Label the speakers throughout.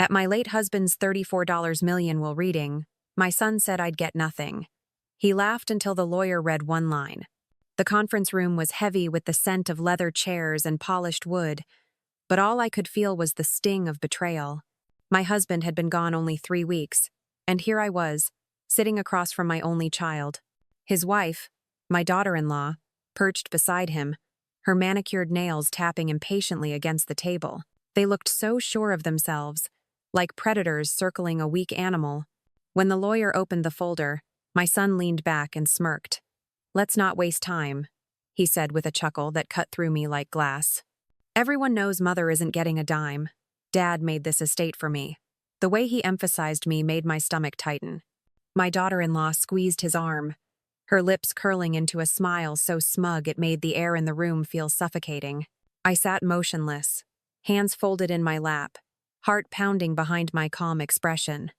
Speaker 1: At my late husband's $34 million will reading, my son said I'd get nothing. He laughed until the lawyer read one line. The conference room was heavy with the scent of leather chairs and polished wood, but all I could feel was the sting of betrayal. My husband had been gone only 3 weeks, and here I was, sitting across from my only child. His wife, my daughter-in-law, perched beside him, her manicured nails tapping impatiently against the table. They looked so sure of themselves, like predators circling a weak animal. When the lawyer opened the folder, my son leaned back and smirked. "Let's not waste time," he said with a chuckle that cut through me like glass. "Everyone knows Mother isn't getting a dime. Dad made this estate for me." The way he emphasized me made my stomach tighten. My daughter-in-law squeezed his arm, her lips curling into a smile so smug it made the air in the room feel suffocating. I sat motionless, hands folded in my lap, heart pounding behind my calm expression.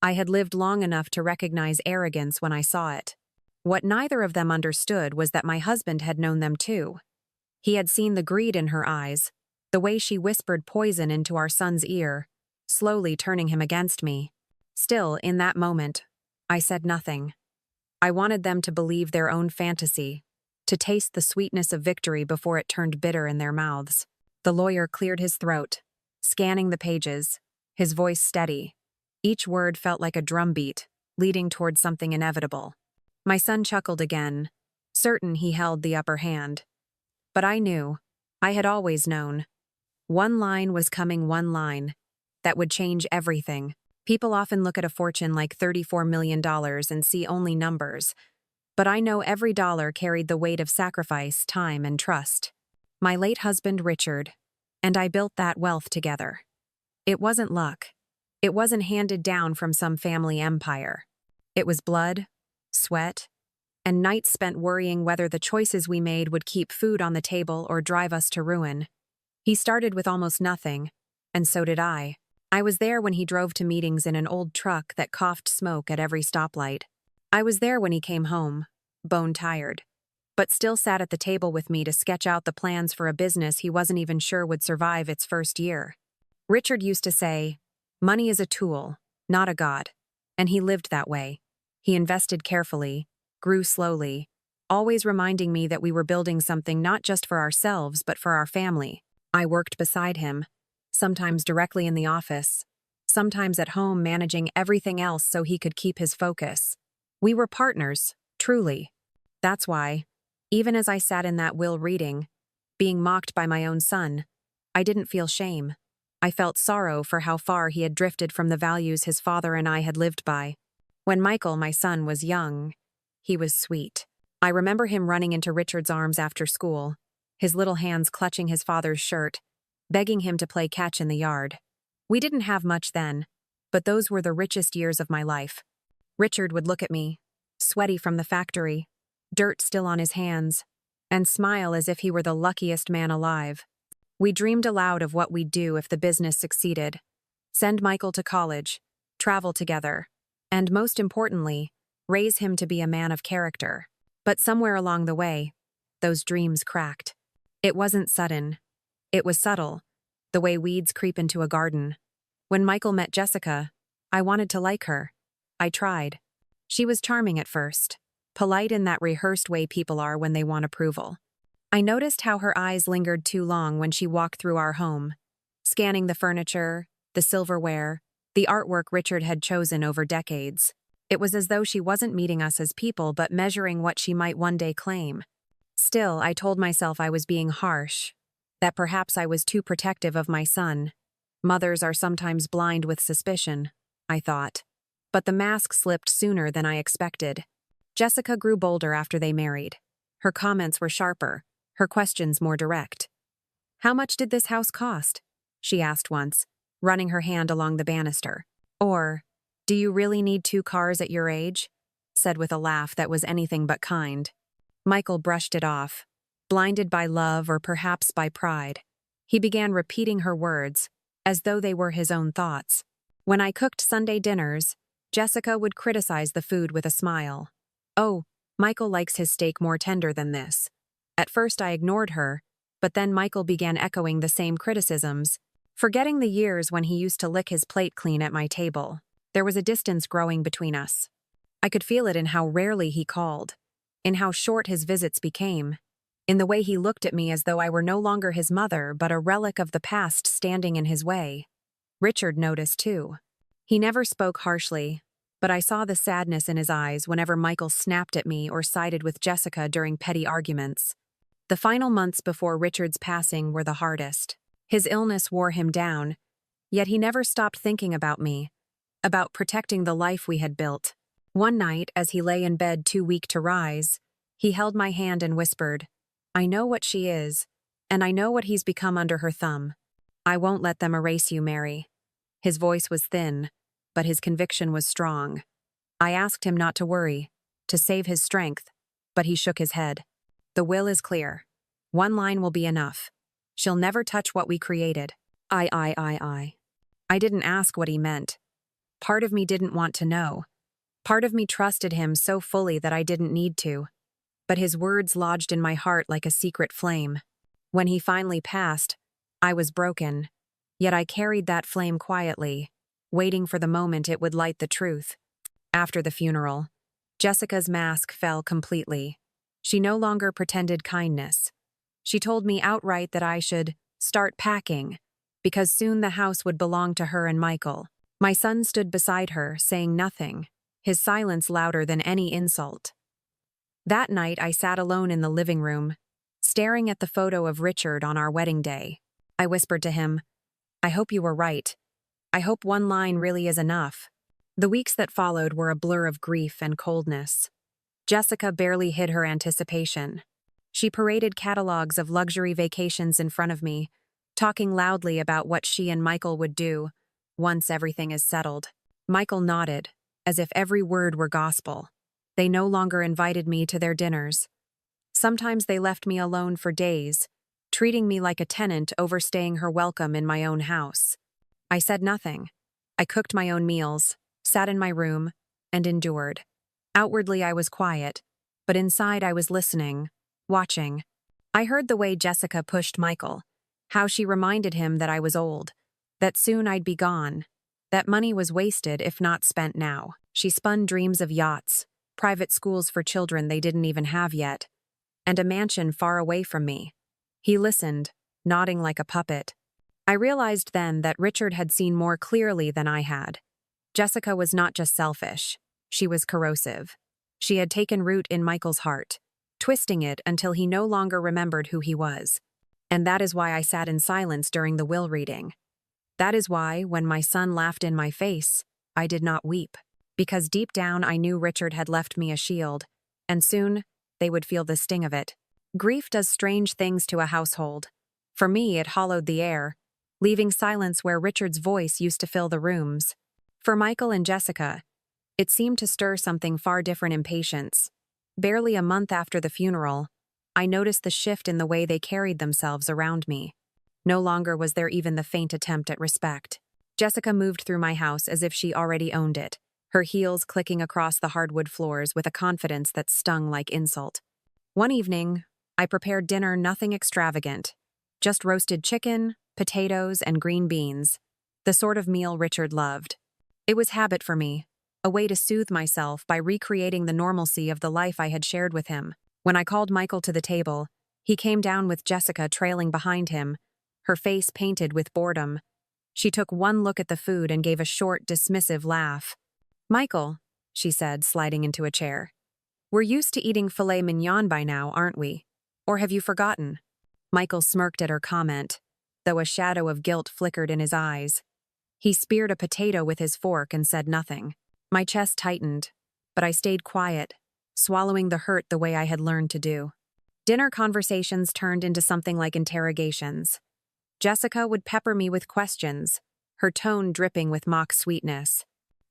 Speaker 1: I had lived long enough to recognize arrogance when I saw it. What neither of them understood was that my husband had known them too. He had seen the greed in her eyes, the way she whispered poison into our son's ear, slowly turning him against me. Still, in that moment, I said nothing. I wanted them to believe their own fantasy, to taste the sweetness of victory before it turned bitter in their mouths. The lawyer cleared his throat, scanning the pages, his voice steady. Each word felt like a drumbeat, leading toward something inevitable. My son chuckled again, certain he held the upper hand. But I knew, I had always known. One line was coming, one line, that would change everything. People often look at a fortune like $34 million and see only numbers. But I know every dollar carried the weight of sacrifice, time, and trust. My late husband, Richard, and I built that wealth together. It wasn't luck. It wasn't handed down from some family empire. It was blood, sweat, and nights spent worrying whether the choices we made would keep food on the table or drive us to ruin. He started with almost nothing, and so did I. I was there when he drove to meetings in an old truck that coughed smoke at every stoplight. I was there when he came home, bone-tired, but still sat at the table with me to sketch out the plans for a business he wasn't even sure would survive its first year. Richard used to say, "Money is a tool, not a god," and he lived that way. He invested carefully, grew slowly, always reminding me that we were building something not just for ourselves but for our family. I worked beside him, sometimes directly in the office, sometimes at home managing everything else so he could keep his focus. We were partners, truly. That's why, even as I sat in that will reading, being mocked by my own son, I didn't feel shame. I felt sorrow for how far he had drifted from the values his father and I had lived by. When Michael, my son, was young, he was sweet. I remember him running into Richard's arms after school, his little hands clutching his father's shirt, begging him to play catch in the yard. We didn't have much then, but those were the richest years of my life. Richard would look at me, sweaty from the factory, dirt still on his hands, and smile as if he were the luckiest man alive. We dreamed aloud of what we'd do if the business succeeded. Send Michael to college, travel together, and most importantly, raise him to be a man of character. But somewhere along the way, those dreams cracked. It wasn't sudden. It was subtle, the way weeds creep into a garden. When Michael met Jessica, I wanted to like her. I tried. She was charming at first, polite in that rehearsed way people are when they want approval. I noticed how her eyes lingered too long when she walked through our home, scanning the furniture, the silverware, the artwork Richard had chosen over decades. It was as though she wasn't meeting us as people but measuring what she might one day claim. Still, I told myself I was being harsh, that perhaps I was too protective of my son. Mothers are sometimes blind with suspicion, I thought. But the mask slipped sooner than I expected. Jessica grew bolder after they married. Her comments were sharper, her questions more direct. "How much did this house cost?" she asked once, running her hand along the banister. Or, "Do you really need 2 cars at your age?" said with a laugh that was anything but kind. Michael brushed it off, blinded by love or perhaps by pride. He began repeating her words, as though they were his own thoughts. When I cooked Sunday dinners, Jessica would criticize the food with a smile. "Oh, Michael likes his steak more tender than this." At first I ignored her, but then Michael began echoing the same criticisms. forgetting the years when he used to lick his plate clean at my table. There was a distance growing between us. I could feel it in how rarely he called, in how short his visits became, in the way he looked at me as though I were no longer his mother but a relic of the past standing in his way. Richard noticed too. He never spoke harshly, but I saw the sadness in his eyes whenever Michael snapped at me or sided with Jessica during petty arguments. The final months before Richard's passing were the hardest. His illness wore him down, yet he never stopped thinking about me, about protecting the life we had built. One night, as he lay in bed too weak to rise, he held my hand and whispered, "I know what she is, and I know what he's become under her thumb. I won't let them erase you, Mary." His voice was thin, but his conviction was strong. I asked him not to worry, to save his strength, but he shook his head. "The will is clear. One line will be enough. She'll never touch what we created." I didn't ask what he meant. Part of me didn't want to know. Part of me trusted him so fully that I didn't need to. But his words lodged in my heart like a secret flame. When he finally passed, I was broken, yet I carried that flame quietly, waiting for the moment it would light the truth. After the funeral, Jessica's mask fell completely. She no longer pretended kindness. She told me outright that I should start packing, because soon the house would belong to her and Michael. My son stood beside her, saying nothing, his silence louder than any insult. That night I sat alone in the living room, staring at the photo of Richard on our wedding day. I whispered to him, "I hope you were right. I hope one line really is enough." The weeks that followed were a blur of grief and coldness. Jessica barely hid her anticipation. She paraded catalogs of luxury vacations in front of me, talking loudly about what she and Michael would do once everything is settled. Michael nodded, as if every word were gospel. They no longer invited me to their dinners. Sometimes they left me alone for days, treating me like a tenant overstaying her welcome in my own house. I said nothing. I cooked my own meals, sat in my room, and endured. Outwardly I was quiet, but inside I was listening, watching. I heard the way Jessica pushed Michael, how she reminded him that I was old, that soon I'd be gone, that money was wasted if not spent now. She spun dreams of yachts, private schools for children they didn't even have yet, and a mansion far away from me. He listened, nodding like a puppet. I realized then that Richard had seen more clearly than I had. Jessica was not just selfish, she was corrosive. She had taken root in Michael's heart, twisting it until he no longer remembered who he was. And that is why I sat in silence during the will reading. That is why, when my son laughed in my face, I did not weep. Because deep down I knew Richard had left me a shield, and soon they would feel the sting of it. Grief does strange things to a household. For me, it hollowed the air, leaving silence where Richard's voice used to fill the rooms. For Michael and Jessica, it seemed to stir something far different in patience. Barely a month after the funeral, I noticed the shift in the way they carried themselves around me. No longer was there even the faint attempt at respect. Jessica moved through my house as if she already owned it, her heels clicking across the hardwood floors with a confidence that stung like insult. One evening, I prepared dinner nothing extravagant, just roasted chicken, potatoes, and green beans, the sort of meal Richard loved. It was habit for me, a way to soothe myself by recreating the normalcy of the life I had shared with him. When I called Michael to the table, he came down with Jessica trailing behind him, her face painted with boredom. She took one look at the food and gave a short, dismissive laugh. "Michael," she said, sliding into a chair, "we're used to eating filet mignon by now, aren't we? Or have you forgotten?" Michael smirked at her comment, though a shadow of guilt flickered in his eyes. He speared a potato with his fork and said nothing. My chest tightened, but I stayed quiet, swallowing the hurt the way I had learned to do. Dinner conversations turned into something like interrogations. Jessica would pepper me with questions, her tone dripping with mock sweetness.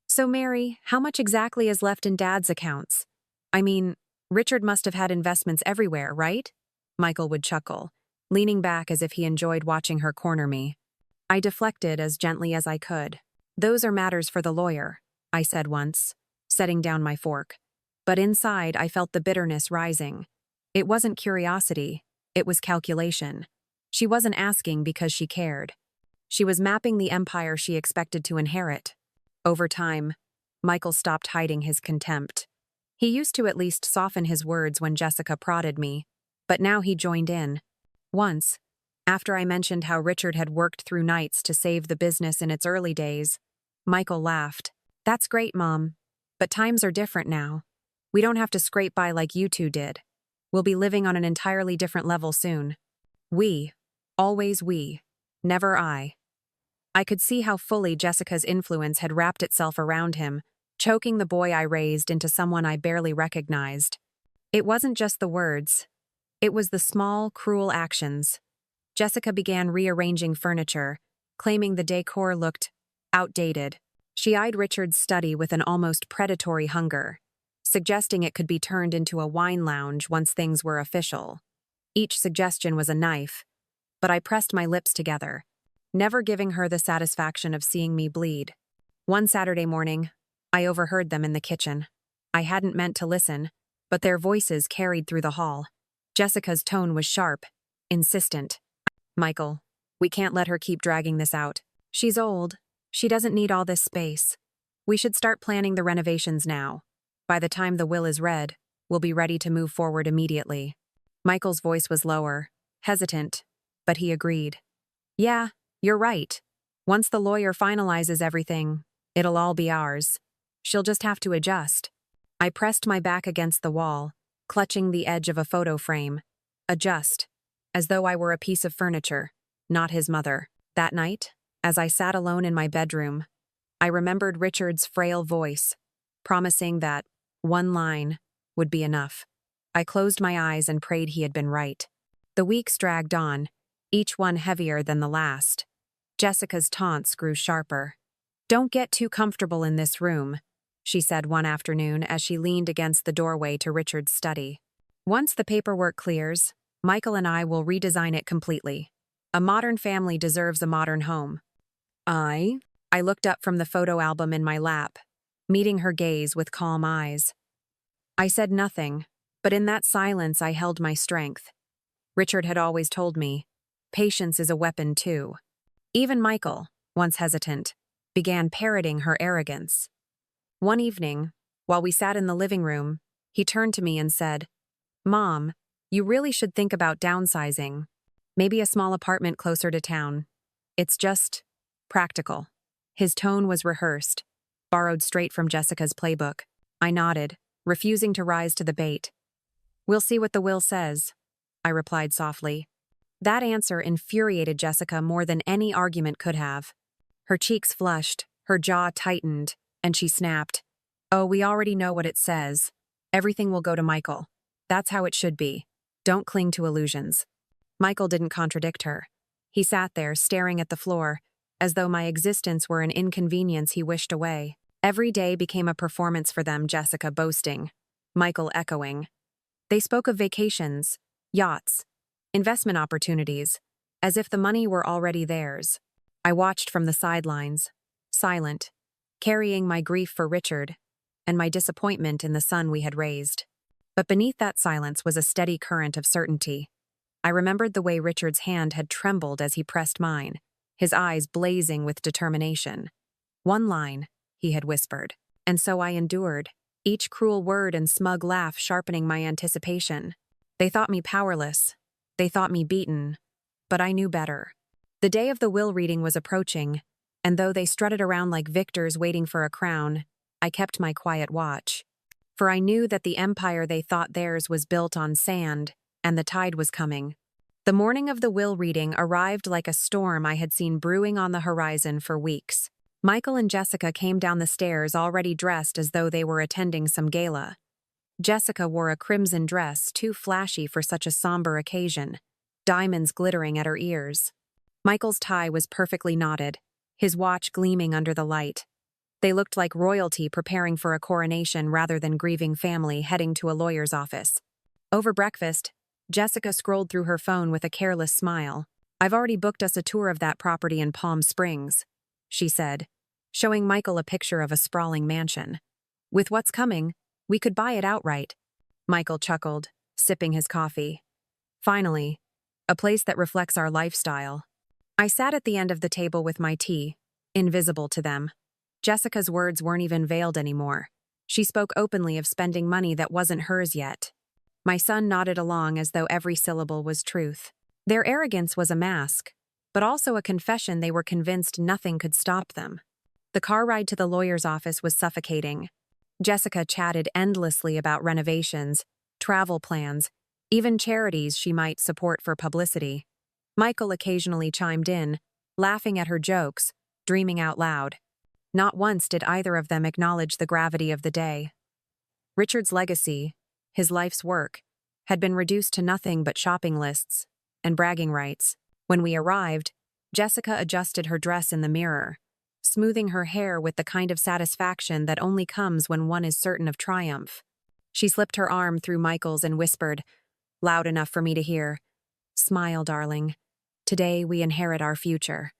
Speaker 1: "So, Mary, how much exactly is left in Dad's accounts? I mean, Richard must have had investments everywhere, right?" Michael would chuckle, leaning back as if he enjoyed watching her corner me. I deflected as gently as I could. "Those are matters for the lawyer," I said once, setting down my fork. But inside I felt the bitterness rising. It wasn't curiosity, it was calculation. She wasn't asking because she cared. She was mapping the empire she expected to inherit. Over time, Michael stopped hiding his contempt. He used to at least soften his words when Jessica prodded me, but now he joined in. Once, after I mentioned how Richard had worked through nights to save the business in its early days, Michael laughed. "That's great, Mom. But times are different now. We don't have to scrape by like you two did. We'll be living on an entirely different level soon." We. Always we. Never I. I could see how fully Jessica's influence had wrapped itself around him, choking the boy I raised into someone I barely recognized. It wasn't just the words. It was the small, cruel actions. Jessica began rearranging furniture, claiming the decor looked outdated. She eyed Richard's study with an almost predatory hunger, suggesting it could be turned into a wine lounge once things were official. Each suggestion was a knife, but I pressed my lips together, never giving her the satisfaction of seeing me bleed. One Saturday morning, I overheard them in the kitchen. I hadn't meant to listen, but their voices carried through the hall. Jessica's tone was sharp, insistent. "Michael, we can't let her keep dragging this out. She's old. She doesn't need all this space. We should start planning the renovations now. By the time the will is read, we'll be ready to move forward immediately." Michael's voice was lower, hesitant, but he agreed. "Yeah, you're right. Once the lawyer finalizes everything, it'll all be ours. She'll just have to adjust." I pressed my back against the wall, clutching the edge of a photo frame. Adjust, as though I were a piece of furniture, not his mother. That night, as I sat alone in my bedroom, I remembered Richard's frail voice, promising that one line would be enough. I closed my eyes and prayed he had been right. The weeks dragged on, each one heavier than the last. Jessica's taunts grew sharper. "Don't get too comfortable in this room," she said one afternoon as she leaned against the doorway to Richard's study. "Once the paperwork clears, Michael and I will redesign it completely. A modern family deserves a modern home." I looked up from the photo album in my lap, meeting her gaze with calm eyes. I said nothing, but in that silence I held my strength. Richard had always told me, patience is a weapon too. Even Michael, once hesitant, began parroting her arrogance. One evening, while we sat in the living room, he turned to me and said, "Mom, you really should think about downsizing. Maybe a small apartment closer to town. It's just practical." His tone was rehearsed, borrowed straight from Jessica's playbook. I nodded, refusing to rise to the bait. "We'll see what the will says," I replied softly. That answer infuriated Jessica more than any argument could have. Her cheeks flushed, her jaw tightened, and she snapped, "Oh, we already know what it says. Everything will go to Michael. That's how it should be. Don't cling to illusions." Michael didn't contradict her. He sat there, staring at the floor, as though my existence were an inconvenience he wished away. Every day became a performance for them, Jessica boasting, Michael echoing. They spoke of vacations, yachts, investment opportunities, as if the money were already theirs. I watched from the sidelines, silent, carrying my grief for Richard and my disappointment in the son we had raised. But beneath that silence was a steady current of certainty. I remembered the way Richard's hand had trembled as he pressed mine, his eyes blazing with determination. "One line," he had whispered. And so I endured, each cruel word and smug laugh sharpening my anticipation. They thought me powerless. They thought me beaten. But I knew better. The day of the will reading was approaching, and though they strutted around like victors waiting for a crown, I kept my quiet watch. For I knew that the empire they thought theirs was built on sand, and the tide was coming. The morning of the will reading arrived like a storm I had seen brewing on the horizon for weeks. Michael and Jessica came down the stairs already dressed as though they were attending some gala. Jessica wore a crimson dress too flashy for such a somber occasion, diamonds glittering at her ears. Michael's tie was perfectly knotted, his watch gleaming under the light. They looked like royalty preparing for a coronation rather than grieving family heading to a lawyer's office. Over breakfast, Jessica scrolled through her phone with a careless smile. "I've already booked us a tour of that property in Palm Springs," she said, showing Michael a picture of a sprawling mansion. "With what's coming, we could buy it outright." Michael chuckled, sipping his coffee. "Finally, a place that reflects our lifestyle." I sat at the end of the table with my tea, invisible to them. Jessica's words weren't even veiled anymore. She spoke openly of spending money that wasn't hers yet. My son nodded along as though every syllable was truth. Their arrogance was a mask, but also a confession they were convinced nothing could stop them. The car ride to the lawyer's office was suffocating. Jessica chatted endlessly about renovations, travel plans, even charities she might support for publicity. Michael occasionally chimed in, laughing at her jokes, dreaming out loud. Not once did either of them acknowledge the gravity of the day. Richard's legacy, his life's work, had been reduced to nothing but shopping lists and bragging rights. When we arrived, Jessica adjusted her dress in the mirror, smoothing her hair with the kind of satisfaction that only comes when one is certain of triumph. She slipped her arm through Michael's and whispered, loud enough for me to hear, "Smile, darling. Today we inherit our future."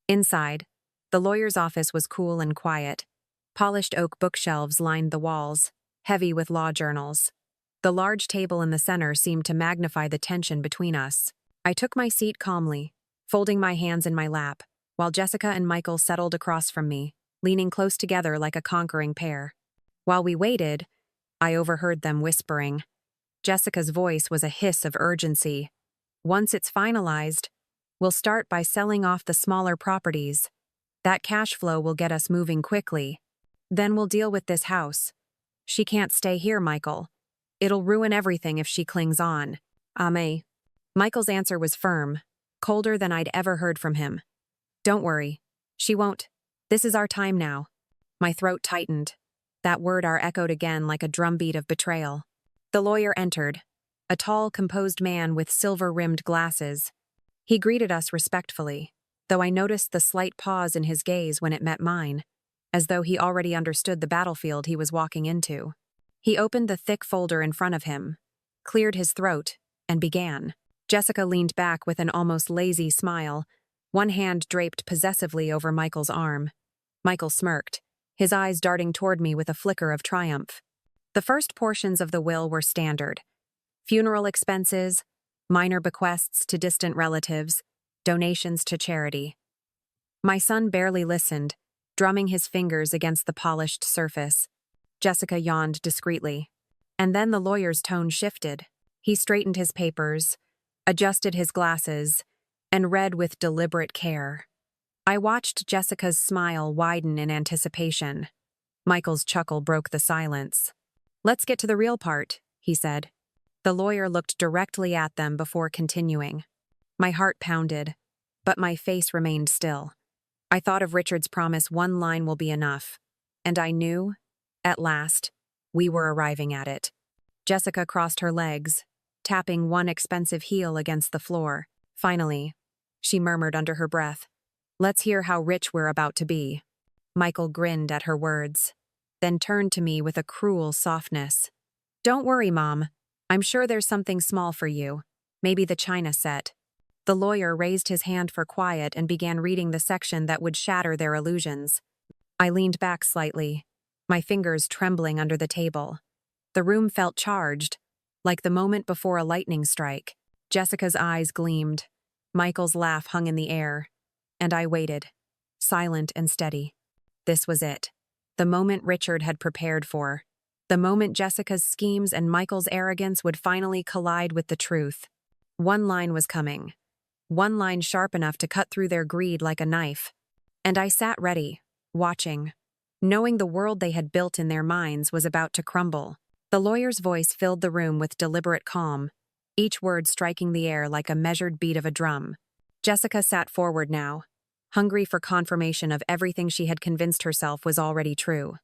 Speaker 1: Inside, the lawyer's office was cool and quiet. Polished oak bookshelves lined the walls, heavy with law journals. The large table in the center seemed to magnify the tension between us. I took my seat calmly, folding my hands in my lap, while Jessica and Michael settled across from me, leaning close together like a conquering pair. While we waited, I overheard them whispering. Jessica's voice was a hiss of urgency. "Once it's finalized, we'll start by selling off the smaller properties. That cash flow will get us moving quickly. Then we'll deal with this house. She can't stay here, Michael. It'll ruin everything if she clings on." Ame. Michael's answer was firm, colder than I'd ever heard from him. "Don't worry. She won't. This is our time now." My throat tightened. That word echoed again like a drumbeat of betrayal. The lawyer entered, a tall, composed man with silver-rimmed glasses. He greeted us respectfully, though I noticed the slight pause in his gaze when it met mine, as though he already understood the battlefield he was walking into. He opened the thick folder in front of him, cleared his throat, and began. Jessica leaned back with an almost lazy smile, one hand draped possessively over Michael's arm. Michael smirked, his eyes darting toward me with a flicker of triumph. The first portions of the will were standard. Funeral expenses, minor bequests to distant relatives, donations to charity. My son barely listened, drumming his fingers against the polished surface. Jessica yawned discreetly. And then the lawyer's tone shifted. He straightened his papers, adjusted his glasses, and read with deliberate care. I watched Jessica's smile widen in anticipation. Michael's chuckle broke the silence. "Let's get to the real part," he said. The lawyer looked directly at them before continuing. My heart pounded, but my face remained still. I thought of Richard's promise, "One line will be enough," and I knew, at last, we were arriving at it. Jessica crossed her legs, tapping one expensive heel against the floor. Finally, she murmured under her breath, "Let's hear how rich we're about to be." Michael grinned at her words, then turned to me with a cruel softness. "Don't worry, Mom. I'm sure there's something small for you. Maybe the china set." The lawyer raised his hand for quiet and began reading the section that would shatter their illusions. I leaned back slightly, my fingers trembling under the table. The room felt charged, like the moment before a lightning strike. Jessica's eyes gleamed. Michael's laugh hung in the air, and I waited, silent and steady. This was it. The moment Richard had prepared for. The moment Jessica's schemes and Michael's arrogance would finally collide with the truth. One line was coming. One line sharp enough to cut through their greed like a knife. And I sat ready, watching, knowing the world they had built in their minds was about to crumble. The lawyer's voice filled the room with deliberate calm, each word striking the air like a measured beat of a drum. Jessica sat forward now, hungry for confirmation of everything she had convinced herself was already true.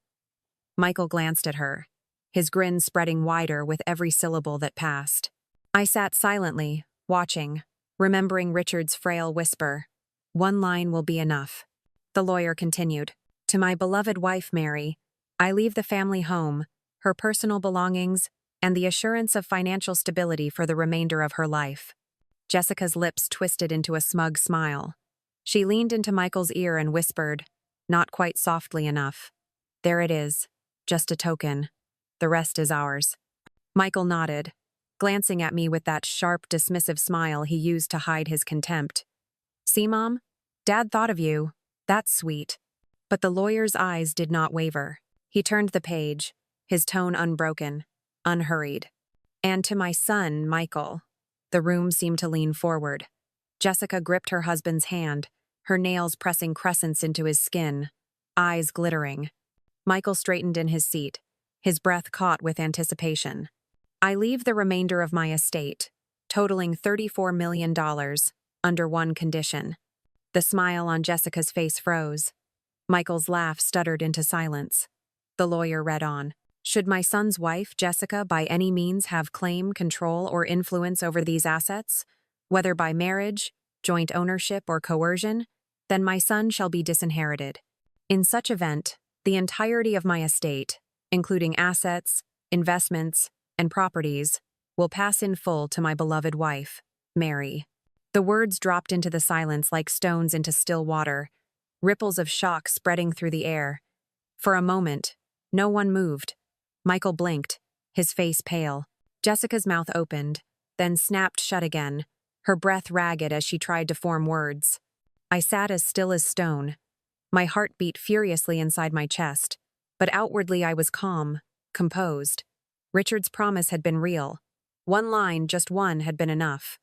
Speaker 1: Michael glanced at her, his grin spreading wider with every syllable that passed. I sat silently, watching, remembering Richard's frail whisper, "One line will be enough." The lawyer continued, "To my beloved wife, Mary, I leave the family home, her personal belongings, and the assurance of financial stability for the remainder of her life." Jessica's lips twisted into a smug smile. She leaned into Michael's ear and whispered, not quite softly enough, "There it is, just a token. The rest is ours." Michael nodded, glancing at me with that sharp, dismissive smile he used to hide his contempt. See, Mom? Dad thought of you. That's sweet. But the lawyer's eyes did not waver. He turned the page, his tone unbroken, unhurried. And to my son, Michael. The room seemed to lean forward. Jessica gripped her husband's hand, her nails pressing crescents into his skin, eyes glittering. Michael straightened in his seat, his breath caught with anticipation. I leave the remainder of my estate, totaling $34 million, under one condition. The smile on Jessica's face froze. Michael's laugh stuttered into silence. The lawyer read on. Should my son's wife, Jessica, by any means have claim, control, or influence over these assets, whether by marriage, joint ownership, or coercion, then my son shall be disinherited. In such event, the entirety of my estate, including assets, investments, and properties, will pass in full to my beloved wife, Mary. The words dropped into the silence like stones into still water, ripples of shock spreading through the air. For a moment, no one moved. Michael blinked, his face pale. Jessica's mouth opened, then snapped shut again, her breath ragged as she tried to form words. I sat as still as stone. My heart beat furiously inside my chest, but outwardly I was calm, composed. Richard's promise had been real. One line, just one, had been enough.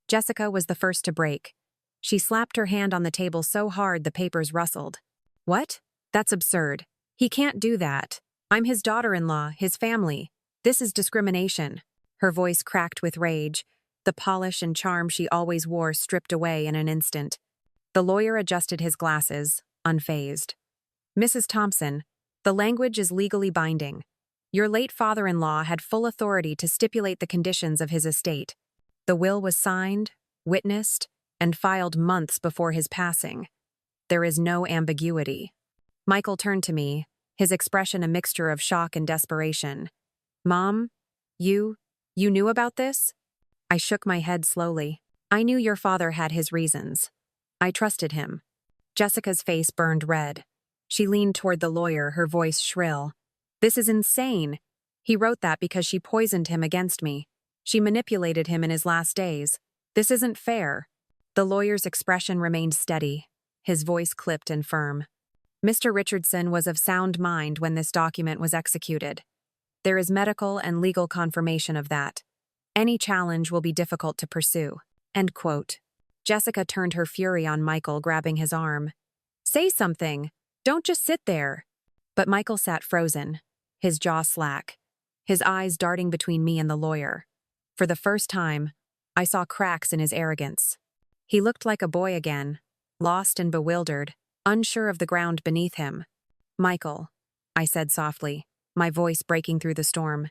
Speaker 1: Jessica was the first to break. She slapped her hand on the table so hard the papers rustled. What? That's absurd. He can't do that. I'm his daughter-in-law, his family. This is discrimination. Her voice cracked with rage, the polish and charm she always wore stripped away in an instant. The lawyer adjusted his glasses, unfazed. Mrs. Thompson, the language is legally binding. Your late father-in-law had full authority to stipulate the conditions of his estate. The will was signed, witnessed, and filed months before his passing. There is no ambiguity. Michael turned to me, his expression a mixture of shock and desperation. Mom, you knew about this? I shook my head slowly. I knew your father had his reasons. I trusted him. Jessica's face burned red. She leaned toward the lawyer, her voice shrill. This is insane. He wrote that because she poisoned him against me. She manipulated him in his last days. This isn't fair. The lawyer's expression remained steady, his voice clipped and firm. Mr. Richardson was of sound mind when this document was executed. There is medical and legal confirmation of that. Any challenge will be difficult to pursue. End quote. Jessica turned her fury on Michael, grabbing his arm. Say something. Don't just sit there. But Michael sat frozen, his jaw slack, his eyes darting between me and the lawyer. For the first time, I saw cracks in his arrogance. He looked like a boy again, lost and bewildered, unsure of the ground beneath him. Michael, I said softly, my voice breaking through the storm.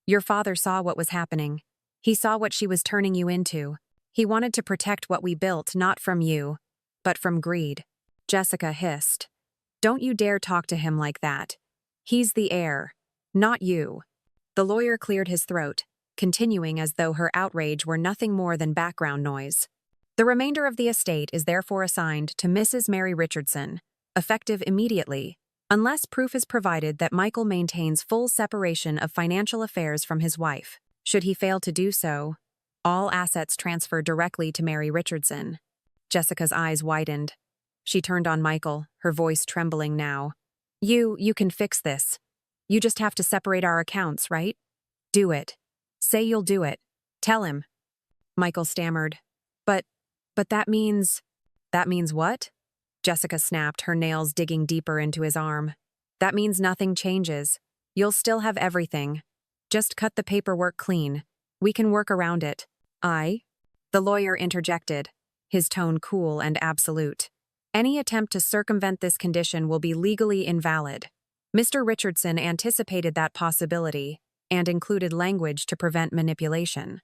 Speaker 1: Your father saw what was happening. He saw what she was turning you into. He wanted to protect what we built, not from you, but from greed. Jessica hissed. Don't you dare talk to him like that. He's the heir, not you. The lawyer cleared his throat, continuing as though her outrage were nothing more than background noise. The remainder of the estate is therefore assigned to Mrs. Mary Richardson, effective immediately, unless proof is provided that Michael maintains full separation of financial affairs from his wife. Should he fail to do so, all assets transfer directly to Mary Richardson. Jessica's eyes widened. She turned on Michael, her voice trembling now. You can fix this. You just have to separate our accounts, right? Do it. Say you'll do it. Tell him. Michael stammered. But that means... That means what? Jessica snapped, her nails digging deeper into his arm. That means nothing changes. You'll still have everything. Just cut the paperwork clean. We can work around it. The lawyer interjected, his tone cool and absolute. Any attempt to circumvent this condition will be legally invalid. Mr. Richardson anticipated that possibility and included language to prevent manipulation.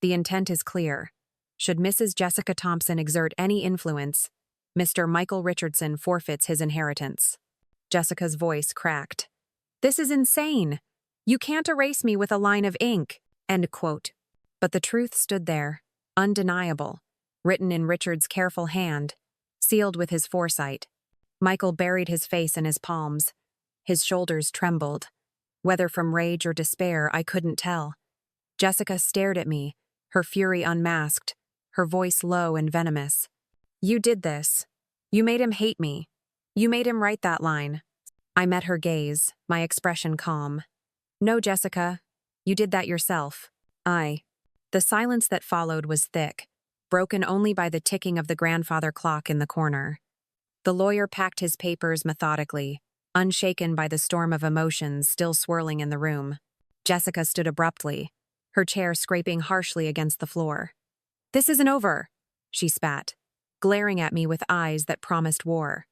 Speaker 1: The intent is clear. Should Mrs. Jessica Thompson exert any influence, Mr. Michael Richardson forfeits his inheritance. Jessica's voice cracked. This is insane. You can't erase me with a line of ink. End quote. But the truth stood there, undeniable, written in Richard's careful hand, sealed with his foresight. Michael buried his face in his palms. His shoulders trembled. Whether from rage or despair, I couldn't tell. Jessica stared at me, her fury unmasked, her voice low and venomous. You did this. You made him hate me. You made him write that line. I met her gaze, my expression calm. No, Jessica. You did that yourself. The silence that followed was thick, broken only by the ticking of the grandfather clock in the corner. The lawyer packed his papers methodically, unshaken by the storm of emotions still swirling in the room. Jessica stood abruptly, her chair scraping harshly against the floor. "This isn't over," she spat, glaring at me with eyes that promised war.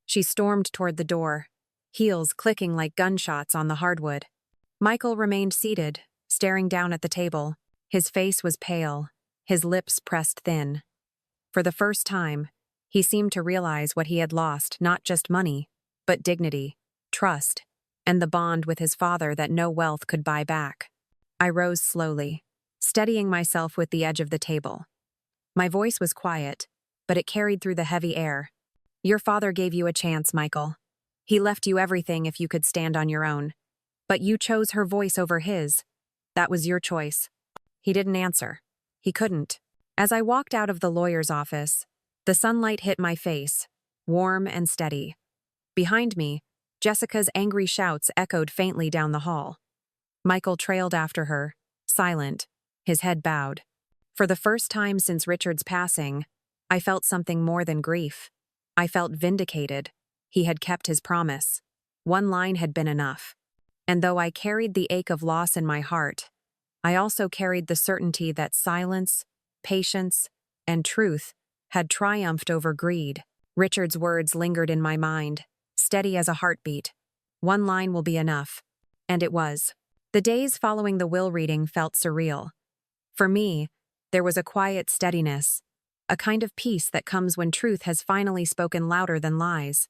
Speaker 1: She stormed toward the door, heels clicking like gunshots on the hardwood. Michael remained seated, staring down at the table. His face was pale, his lips pressed thin. For the first time, he seemed to realize what he had lost, not just money, but dignity, trust, and the bond with his father that no wealth could buy back. I rose slowly, steadying myself with the edge of the table. My voice was quiet, but it carried through the heavy air. "Your father gave you a chance, Michael. He left you everything if you could stand on your own. But you chose her voice over his. That was your choice." He didn't answer. He couldn't. As I walked out of the lawyer's office, the sunlight hit my face, warm and steady. Behind me, Jessica's angry shouts echoed faintly down the hall. Michael trailed after her, silent, his head bowed. For the first time since Richard's passing, I felt something more than grief. I felt vindicated. He had kept his promise. One line had been enough. And though I carried the ache of loss in my heart, I also carried the certainty that silence, patience, and truth had triumphed over greed. Richard's words lingered in my mind, steady as a heartbeat. One line will be enough. And it was. The days following the will reading felt surreal. For me, there was a quiet steadiness, a kind of peace that comes when truth has finally spoken louder than lies.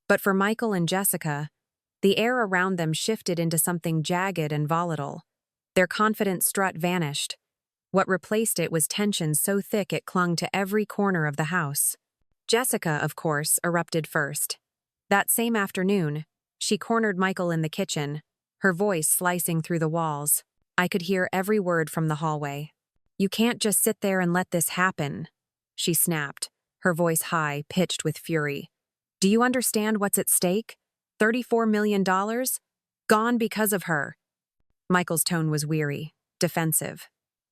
Speaker 1: But for Michael and Jessica, the air around them shifted into something jagged and volatile. Their confident strut vanished. What replaced it was tension so thick it clung to every corner of the house. Jessica, of course, erupted first. That same afternoon, she cornered Michael in the kitchen, her voice slicing through the walls. I could hear every word from the hallway. "You can't just sit there and let this happen," she snapped, her voice high, pitched with fury. "Do you understand what's at stake? $34 million? Gone because of her." Michael's tone was weary, defensive.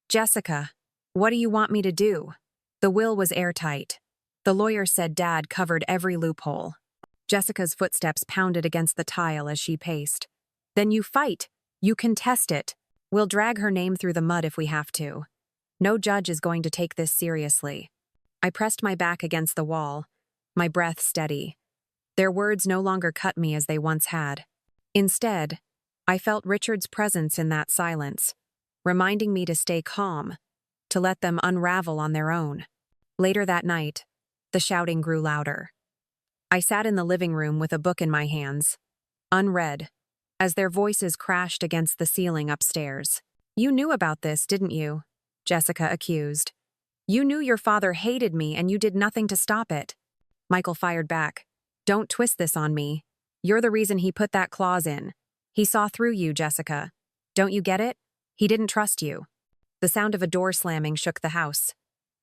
Speaker 1: "Jessica, what do you want me to do?" The will was airtight. The lawyer said Dad covered every loophole. Jessica's footsteps pounded against the tile as she paced. "Then you fight. You contest it. We'll drag her name through the mud if we have to. No judge is going to take this seriously." I pressed my back against the wall, my breath steady. Their words no longer cut me as they once had. Instead, I felt Richard's presence in that silence, reminding me to stay calm, to let them unravel on their own. Later that night, the shouting grew louder. I sat in the living room with a book in my hands, unread, as their voices crashed against the ceiling upstairs. "You knew about this, didn't you?" Jessica accused. "You knew your father hated me and you did nothing to stop it." Michael fired back. "Don't twist this on me. You're the reason he put that clause in. He saw through you, Jessica. Don't you get it? He didn't trust you." The sound of a door slamming shook the house.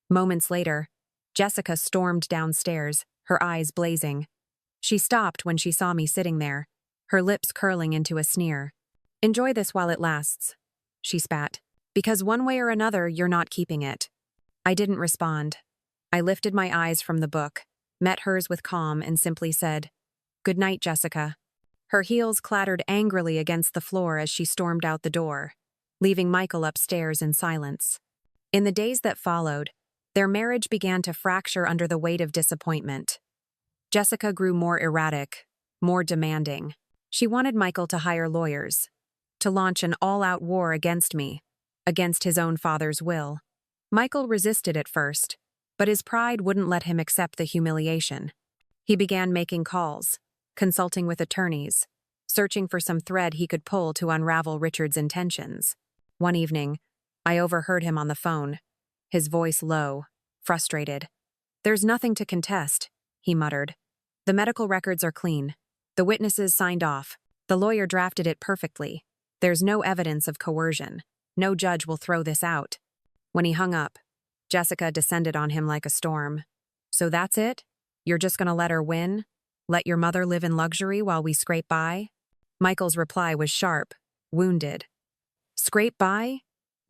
Speaker 1: Moments later, Jessica stormed downstairs, her eyes blazing. She stopped when she saw me sitting there, her lips curling into a sneer. "Enjoy this while it lasts," she spat, "because one way or another you're not keeping it." I didn't respond. I lifted my eyes from the book, met hers with calm, and simply said, "Good night, Jessica." Her heels clattered angrily against the floor as she stormed out the door, leaving Michael upstairs in silence. In the days that followed, their marriage began to fracture under the weight of disappointment. Jessica grew more erratic, more demanding. She wanted Michael to hire lawyers, to launch an all-out war against me, against his own father's will. Michael resisted at first, but his pride wouldn't let him accept the humiliation. He began making calls, consulting with attorneys, searching for some thread he could pull to unravel Richard's intentions. One evening, I overheard him on the phone, his voice low, frustrated. "There's nothing to contest," he muttered. "The medical records are clean. The witnesses signed off. The lawyer drafted it perfectly. There's no evidence of coercion. No judge will throw this out." When he hung up, Jessica descended on him like a storm. So that's it? You're just gonna let her win? Let your mother live in luxury while we scrape by? Michael's reply was sharp, wounded. Scrape by?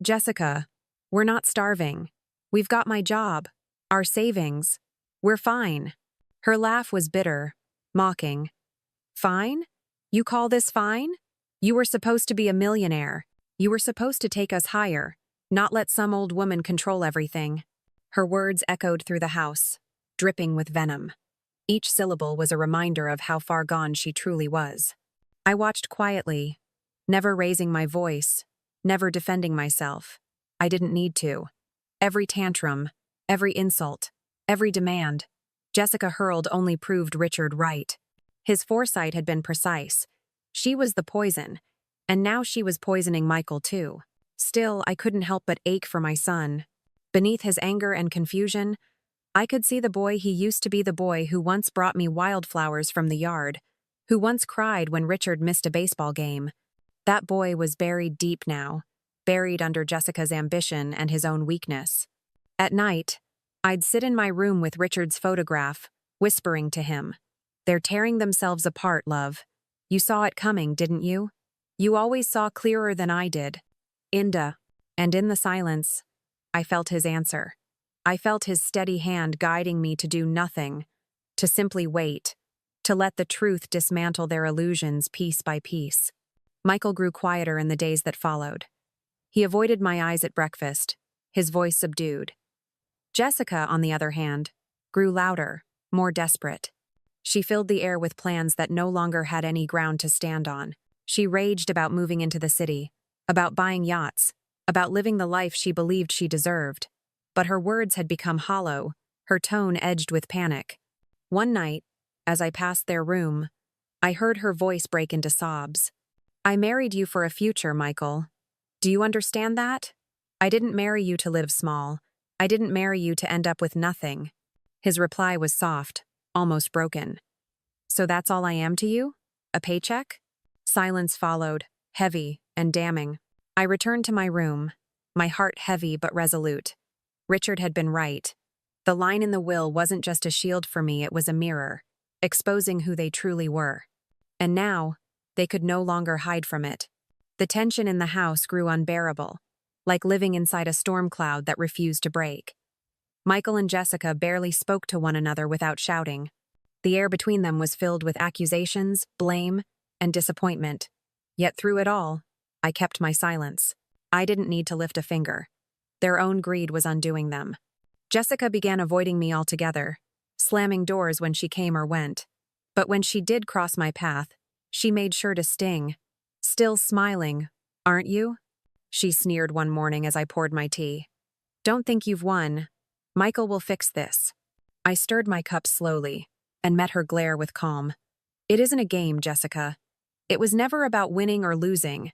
Speaker 1: Jessica, we're not starving. We've got my job, our savings. We're fine. Her laugh was bitter, mocking. Fine? You call this fine? You were supposed to be a millionaire. You were supposed to take us higher, not let some old woman control everything. Her words echoed through the house, dripping with venom. Each syllable was a reminder of how far gone she truly was. I watched quietly, never raising my voice, never defending myself. I didn't need to. Every tantrum, every insult, every demand Jessica hurled only proved Richard right. His foresight had been precise. She was the poison, and now she was poisoning Michael too. Still, I couldn't help but ache for my son. Beneath his anger and confusion, I could see the boy he used to be, the boy who once brought me wildflowers from the yard, who once cried when Richard missed a baseball game. That boy was buried deep now, buried under Jessica's ambition and his own weakness. At night, I'd sit in my room with Richard's photograph, whispering to him, "They're tearing themselves apart, love. You saw it coming, didn't you? You always saw clearer than I did. Inda." And in the silence, I felt his answer. I felt his steady hand guiding me to do nothing, to simply wait, to let the truth dismantle their illusions piece by piece. Michael grew quieter in the days that followed. He avoided my eyes at breakfast, his voice subdued. Jessica, on the other hand, grew louder, more desperate. She filled the air with plans that no longer had any ground to stand on. She raged about moving into the city, about buying yachts, about living the life she believed she deserved. But her words had become hollow, her tone edged with panic. One night, as I passed their room, I heard her voice break into sobs. "I married you for a future, Michael. Do you understand that? I didn't marry you to live small. I didn't marry you to end up with nothing." His reply was soft, almost broken. "So that's all I am to you? A paycheck?" Silence followed, heavy and damning. I returned to my room, my heart heavy but resolute. Richard had been right. The line in the will wasn't just a shield for me, it was a mirror, exposing who they truly were. And now, they could no longer hide from it. The tension in the house grew unbearable, like living inside a storm cloud that refused to break. Michael and Jessica barely spoke to one another without shouting. The air between them was filled with accusations, blame, and disappointment. Yet through it all, I kept my silence. I didn't need to lift a finger. Their own greed was undoing them. Jessica began avoiding me altogether, slamming doors when she came or went. But when she did cross my path, she made sure to sting. "Still smiling, aren't you?" she sneered one morning as I poured my tea. "Don't think you've won. Michael will fix this." I stirred my cup slowly and met her glare with calm. "It isn't a game, Jessica. It was never about winning or losing.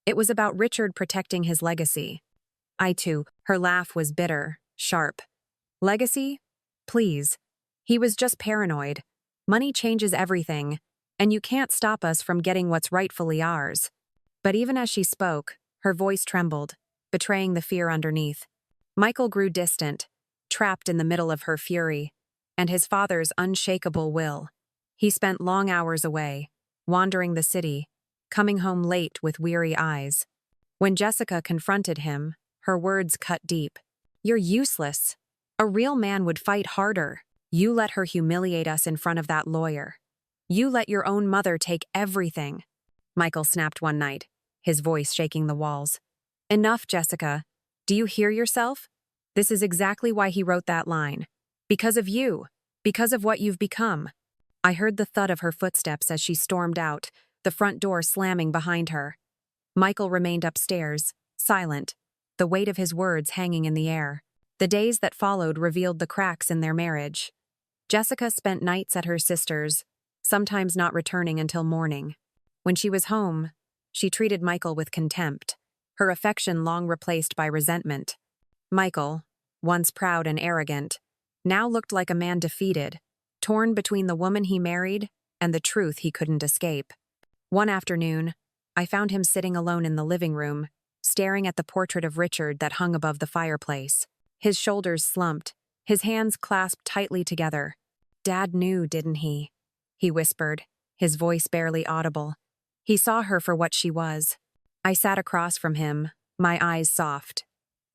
Speaker 1: It was about Richard protecting his legacy." Her laugh was bitter, sharp. "Legacy? Please. He was just paranoid. Money changes everything, and you can't stop us from getting what's rightfully ours." But even as she spoke, her voice trembled, betraying the fear underneath. Michael grew distant, trapped in the middle of her fury, and his father's unshakable will. He spent long hours away, wandering the city, coming home late with weary eyes. When Jessica confronted him, her words cut deep. "You're useless. A real man would fight harder. You let her humiliate us in front of that lawyer. You let your own mother take everything." Michael snapped one night, his voice shaking the walls. "Enough, Jessica. Do you hear yourself? This is exactly why he wrote that line. Because of you. Because of what you've become." I heard the thud of her footsteps as she stormed out, the front door slamming behind her. Michael remained upstairs, silent, the weight of his words hanging in the air. The days that followed revealed the cracks in their marriage. Jessica spent nights at her sister's, sometimes not returning until morning. When she was home, she treated Michael with contempt, her affection long replaced by resentment. Michael, once proud and arrogant, now looked like a man defeated, torn between the woman he married and the truth he couldn't escape. One afternoon, I found him sitting alone in the living room, staring at the portrait of Richard that hung above the fireplace. His shoulders slumped, His hands clasped tightly together. "Dad knew, didn't he?" he whispered, his voice barely audible. He saw her for what she was. I sat across from him, my eyes soft.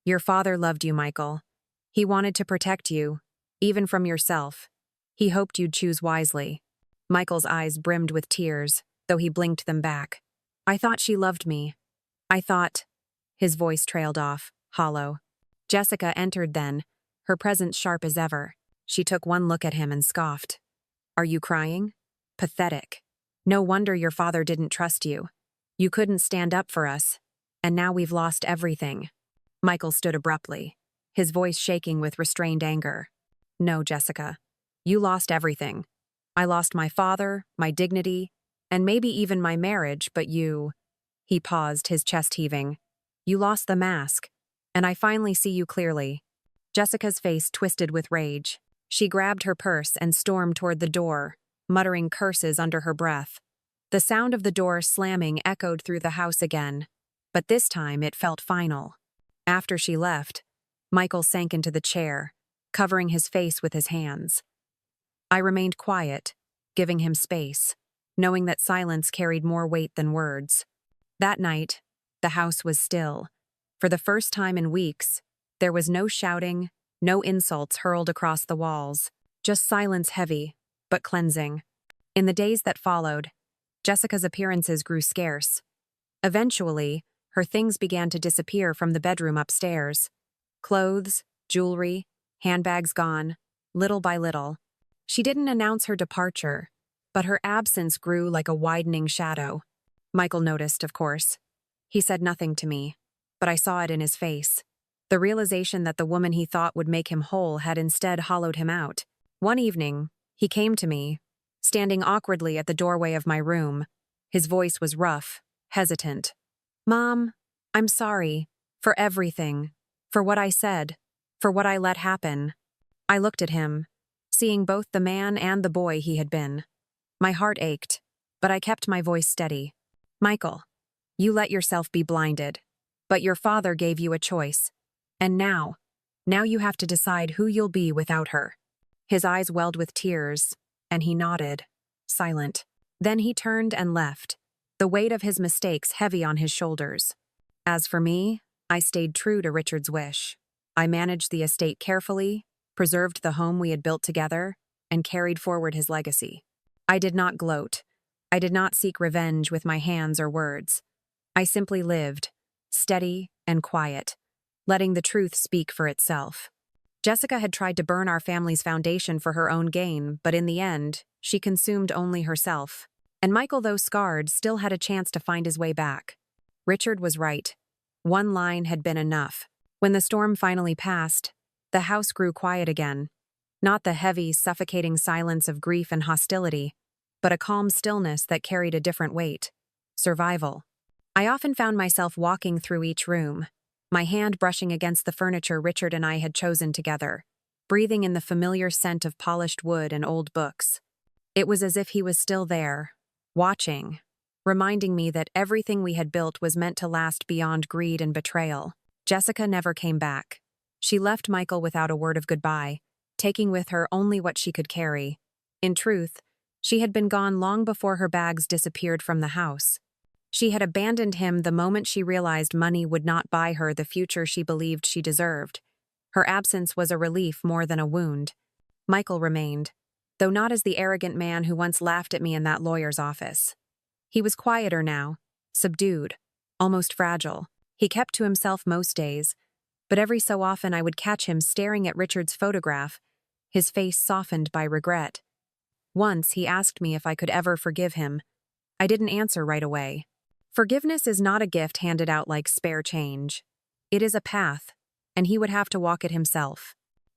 Speaker 1: "Your father loved you, Michael. He wanted to protect you, even from yourself. He hoped you'd choose wisely." Michael's eyes brimmed with tears, though he blinked them back. "I thought she loved me. I thought—" His voice trailed off, hollow. Jessica entered then, her presence sharp as ever. She took one look at him and scoffed. "Are you crying? Pathetic. No wonder your father didn't trust you. You couldn't stand up for us. And now we've lost everything." Michael stood abruptly, his voice shaking with restrained anger. "No, Jessica. You lost everything. I lost my father, my dignity, and maybe even my marriage, but you—" He paused, his chest heaving. "You lost the mask, and I finally see you clearly." Jessica's face twisted with rage. She grabbed her purse and stormed toward the door, muttering curses under her breath. The sound of the door slamming echoed through the house again, but this time it felt final. After she left, Michael sank into the chair, covering his face with his hands. I remained quiet, giving him space, knowing that silence carried more weight than words. That night, the house was still. For the first time in weeks, there was no shouting, no insults hurled across the walls, just silence heavy, but cleansing. In the days that followed, Jessica's appearances grew scarce. Eventually, her things began to disappear from the bedroom upstairs. Clothes, jewelry, handbags gone, little by little. She didn't announce her departure, but her absence grew like a widening shadow. Michael noticed, of course. He said nothing to me, but I saw it in his face. The realization that the woman he thought would make him whole had instead hollowed him out. One evening, he came to me, standing awkwardly at the doorway of my room. His voice was rough, hesitant. "Mom, I'm sorry. For everything. For what I said. For what I let happen." I looked at him, seeing both the man and the boy he had been. My heart ached, but I kept my voice steady. "Michael, you let yourself be blinded. But your father gave you a choice. And now you have to decide who you'll be without her." His eyes welled with tears, and he nodded, silent. Then he turned and left, the weight of his mistakes heavy on his shoulders. As for me, I stayed true to Richard's wish. I managed the estate carefully, preserved the home we had built together, and carried forward his legacy. I did not gloat. I did not seek revenge with my hands or words. I simply lived, steady and quiet, letting the truth speak for itself. Jessica had tried to burn our family's foundation for her own gain, but in the end, she consumed only herself. And Michael, though scarred, still had a chance to find his way back. Richard was right. One line had been enough. When the storm finally passed, the house grew quiet again. Not the heavy, suffocating silence of grief and hostility, but a calm stillness that carried a different weight. Survival. I often found myself walking through each room, my hand brushing against the furniture Richard and I had chosen together, breathing in the familiar scent of polished wood and old books. It was as if he was still there, watching, reminding me that everything we had built was meant to last beyond greed and betrayal. Jessica never came back. She left Michael without a word of goodbye, taking with her only what she could carry. In truth, she had been gone long before her bags disappeared from the house. She had abandoned him the moment she realized money would not buy her the future she believed she deserved. Her absence was a relief more than a wound. Michael remained, though not as the arrogant man who once laughed at me in that lawyer's office. He was quieter now, subdued, almost fragile. He kept to himself most days, but every so often I would catch him staring at Richard's photograph, his face softened by regret. Once he asked me if I could ever forgive him. I didn't answer right away. Forgiveness is not a gift handed out like spare change. It is a path, and he would have to walk it himself.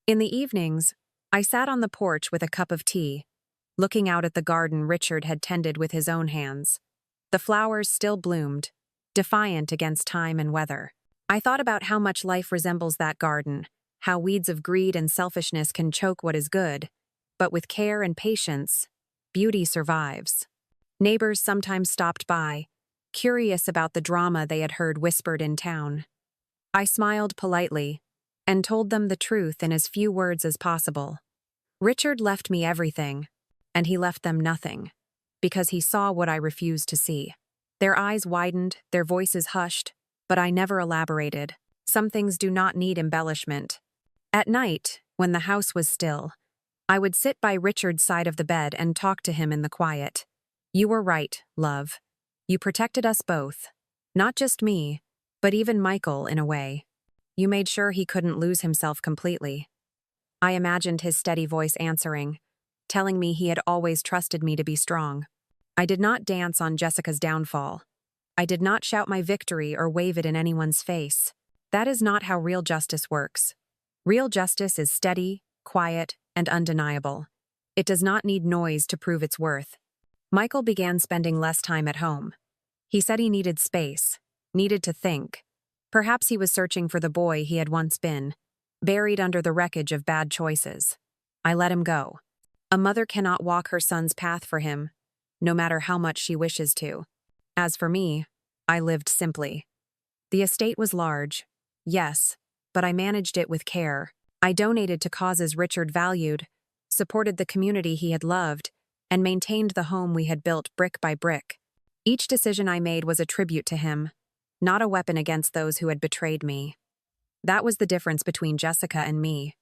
Speaker 1: In the evenings, I sat on the porch with a cup of tea, looking out at the garden Richard had tended with his own hands. The flowers still bloomed, defiant against time and weather. I thought about how much life resembles that garden, how weeds of greed and selfishness can choke what is good, but with care and patience, beauty survives. Neighbors sometimes stopped by, curious about the drama they had heard whispered in town. I smiled politely, and told them the truth in as few words as possible. Richard left me everything, and he left them nothing, because he saw what I refused to see. Their eyes widened, their voices hushed, but I never elaborated. Some things do not need embellishment. At night, when the house was still, I would sit by Richard's side of the bed and talk to him in the quiet. You were right, love. You protected us both. Not just me, but even Michael in a way. You made sure he couldn't lose himself completely. I imagined his steady voice answering, telling me he had always trusted me to be strong. I did not dance on Jessica's downfall. I did not shout my victory or wave it in anyone's face. That is not how real justice works. Real justice is steady, quiet, and undeniable. It does not need noise to prove its worth. Michael began spending less time at home. He said he needed space, needed to think. Perhaps he was searching for the boy he had once been, buried under the wreckage of bad choices. I let him go. A mother cannot walk her son's path for him, no matter how much she wishes to. As for me, I lived simply. The estate was large, yes, but I managed it with care. I donated to causes Richard valued, supported the community he had loved, and maintained the home we had built brick by brick. Each decision I made was a tribute to him, not a weapon against those who had betrayed me. That was the difference between Jessica and me.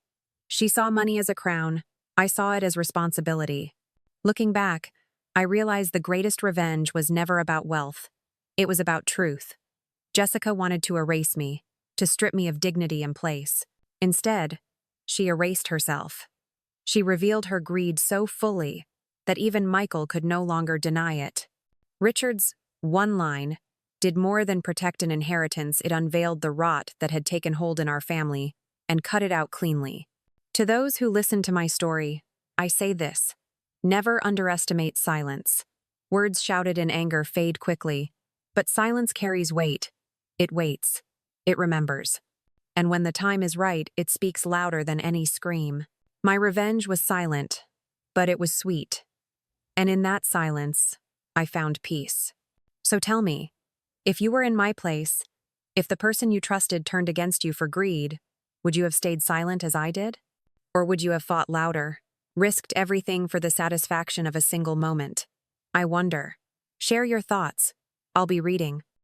Speaker 1: She saw money as a crown, I saw it as responsibility. Looking back, I realized the greatest revenge was never about wealth. It was about truth. Jessica wanted to erase me, to strip me of dignity and place. Instead, she erased herself. She revealed her greed so fully that even Michael could no longer deny it. Richard's one line did more than protect an inheritance. It unveiled the rot that had taken hold in our family and cut it out cleanly. To those who listen to my story, I say this: never underestimate silence. Words shouted in anger fade quickly, but silence carries weight. It waits. It remembers. And when the time is right, it speaks louder than any scream. My revenge was silent, but it was sweet. And in that silence, I found peace. So tell me, if you were in my place, if the person you trusted turned against you for greed, would you have stayed silent as I did? Or would you have fought louder, risked everything for the satisfaction of a single moment? I wonder. Share your thoughts. I'll be reading.